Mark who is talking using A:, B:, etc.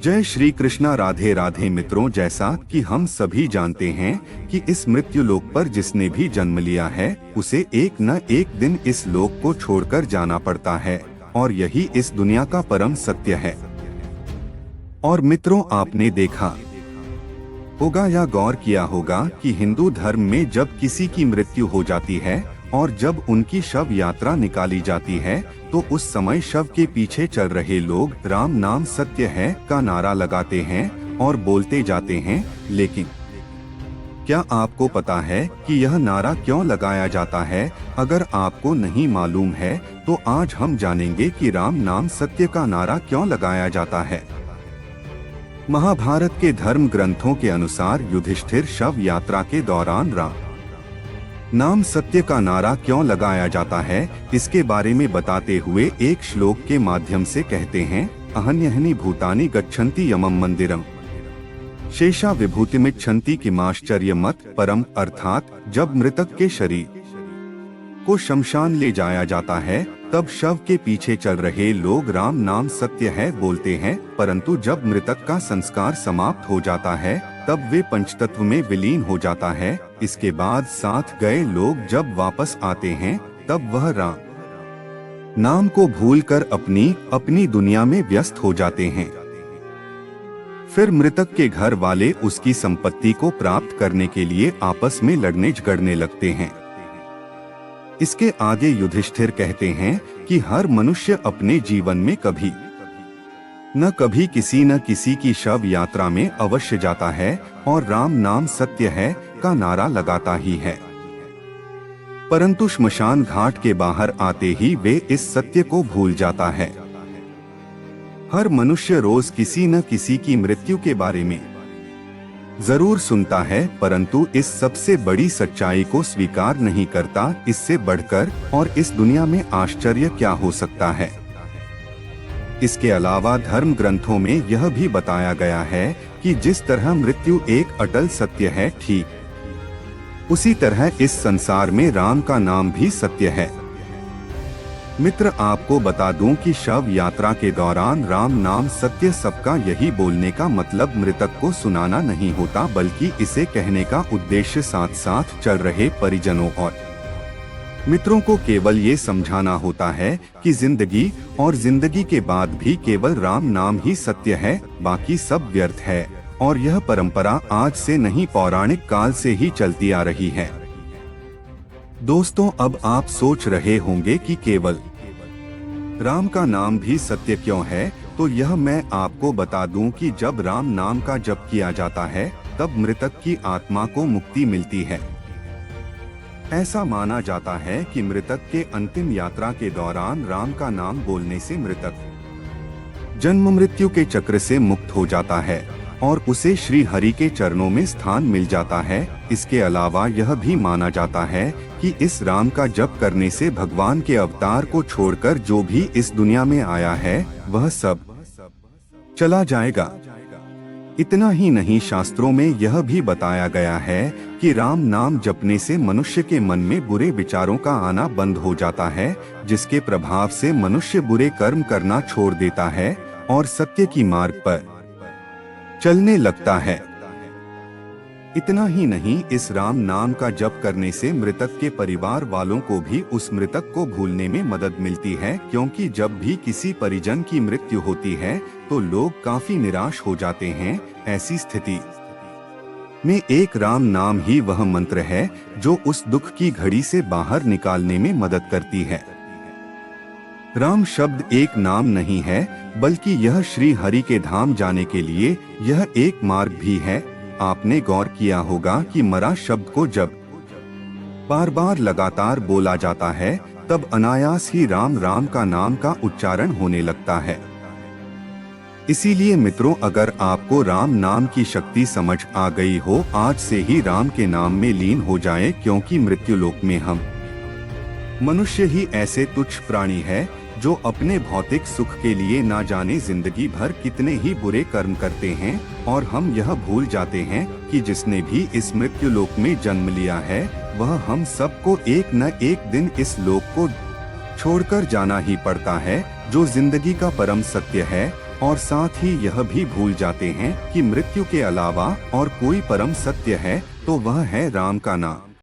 A: जय श्री कृष्णा। राधे राधे मित्रों, जैसा कि हम सभी जानते हैं कि इस मृत्यु लोक पर जिसने भी जन्म लिया है उसे एक न एक दिन इस लोक को छोड़कर जाना पड़ता है और यही इस दुनिया का परम सत्य है। और मित्रों, आपने देखा होगा या गौर किया होगा कि हिंदू धर्म में जब किसी की मृत्यु हो जाती है और जब उनकी शव यात्रा निकाली जाती है तो उस समय शव के पीछे चल रहे लोग राम नाम सत्य है का नारा लगाते हैं और बोलते जाते हैं। लेकिन क्या आपको पता है कि यह नारा क्यों लगाया जाता है? अगर आपको नहीं मालूम है तो आज हम जानेंगे कि राम नाम सत्य का नारा क्यों लगाया जाता है। महाभारत के धर्म ग्रंथों के अनुसार युधिष्ठिर शव यात्रा के दौरान राम नाम सत्य का नारा क्यों लगाया जाता है, इसके बारे में बताते हुए एक श्लोक के माध्यम से कहते हैं। अहन्यहनि भूतानि गच्छन्ति यमम मंदिरम शेषा विभूतिमिच्छन्ति किमाश्चर्यमत परम। अर्थात जब मृतक के शरीर को शमशान ले जाया जाता है तब शव के पीछे चल रहे लोग राम नाम सत्य है बोलते हैं, परंतु जब मृतक का संस्कार समाप्त हो जाता है तब वे पंचतत्व में विलीन हो जाता है। इसके बाद साथ गए लोग जब वापस आते हैं तब वह राम नाम को भूलकर अपनी दुनिया में व्यस्त हो जाते हैं। फिर मृतक के घर वाले उसकी संपत्ति को प्राप्त करने के लिए आपस में लड़ने झगड़ने लगते हैं। इसके आगे युधिष्ठिर कहते हैं कि हर मनुष्य अपने जीवन में कभी न कभी किसी न किसी की शव यात्रा में अवश्य जाता है और राम नाम सत्य है का नारा लगाता ही है, परंतु श्मशान घाट के बाहर आते ही वे इस सत्य को भूल जाता है। हर मनुष्य रोज किसी न किसी की मृत्यु के बारे में जरूर सुनता है, परंतु इस सबसे बड़ी सच्चाई को स्वीकार नहीं करता। इससे बढ़कर और इस दुनिया में आश्चर्य क्या हो सकता है। इसके अलावा धर्म ग्रंथों में यह भी बताया गया है कि जिस तरह मृत्यु एक अटल सत्य है, ठीक उसी तरह इस संसार में राम का नाम भी सत्य है। मित्र, आपको बता दूं कि शव यात्रा के दौरान राम नाम सत्य सबका यही बोलने का मतलब मृतक को सुनाना नहीं होता, बल्कि इसे कहने का उद्देश्य साथ साथ चल रहे परिजनों और मित्रों को केवल ये समझाना होता है कि जिंदगी और जिंदगी के बाद भी केवल राम नाम ही सत्य है, बाकी सब व्यर्थ है। और यह परंपरा आज से नहीं, पौराणिक काल से ही चलती आ रही है। दोस्तों, अब आप सोच रहे होंगे कि केवल राम का नाम भी सत्य क्यों है, तो यह मैं आपको बता दूं कि जब राम नाम का जप किया जाता है तब मृतक की आत्मा को मुक्ति मिलती है। ऐसा माना जाता है कि मृतक के अंतिम यात्रा के दौरान राम का नाम बोलने से मृतक जन्म मृत्यु के चक्र से मुक्त हो जाता है और उसे श्री हरि के चरणों में स्थान मिल जाता है। इसके अलावा यह भी माना जाता है कि इस राम का जप करने से भगवान के अवतार को छोड़कर जो भी इस दुनिया में आया है वह सब चला जाएगा। इतना ही नहीं, शास्त्रों में यह भी बताया गया है कि राम नाम जपने से मनुष्य के मन में बुरे विचारों का आना बंद हो जाता है, जिसके प्रभाव से मनुष्य बुरे कर्म करना छोड़ देता है और सत्य की मार्ग पर चलने लगता है। इतना ही नहीं, इस राम नाम का जप करने से मृतक के परिवार वालों को भी उस मृतक को भूलने में मदद मिलती है, क्योंकि जब भी किसी परिजन की मृत्यु होती है तो लोग काफी निराश हो जाते हैं। ऐसी स्थिति में एक राम नाम ही वह मंत्र है जो उस दुख की घड़ी से बाहर निकालने में मदद करती है। राम शब्द एक नाम नहीं है, बल्कि यह श्री हरि के धाम जाने के लिए यह एक मार्ग भी है। आपने गौर किया होगा कि मरा शब्द को जब बार बार लगातार बोला जाता है तब अनायास ही राम राम का नाम का उच्चारण होने लगता है। इसीलिए मित्रों, अगर आपको राम नाम की शक्ति समझ आ गई हो, आज से ही राम के नाम में लीन हो जाएं, क्योंकि मृत्यु लोक में हम मनुष्य ही ऐसे तुच्छ प्राणी है जो अपने भौतिक सुख के लिए ना जाने जिंदगी भर कितने ही बुरे कर्म करते हैं, और हम यह भूल जाते हैं कि जिसने भी इस मृत्यु लोक में जन्म लिया है वह हम सबको एक न एक दिन इस लोक को छोड़कर जाना ही पड़ता है। जो जिंदगी का परम सत्य है और साथ ही यह भी भूल जाते हैं कि मृत्यु के अलावा और कोई परम सत्य है तो वह है राम का नाम।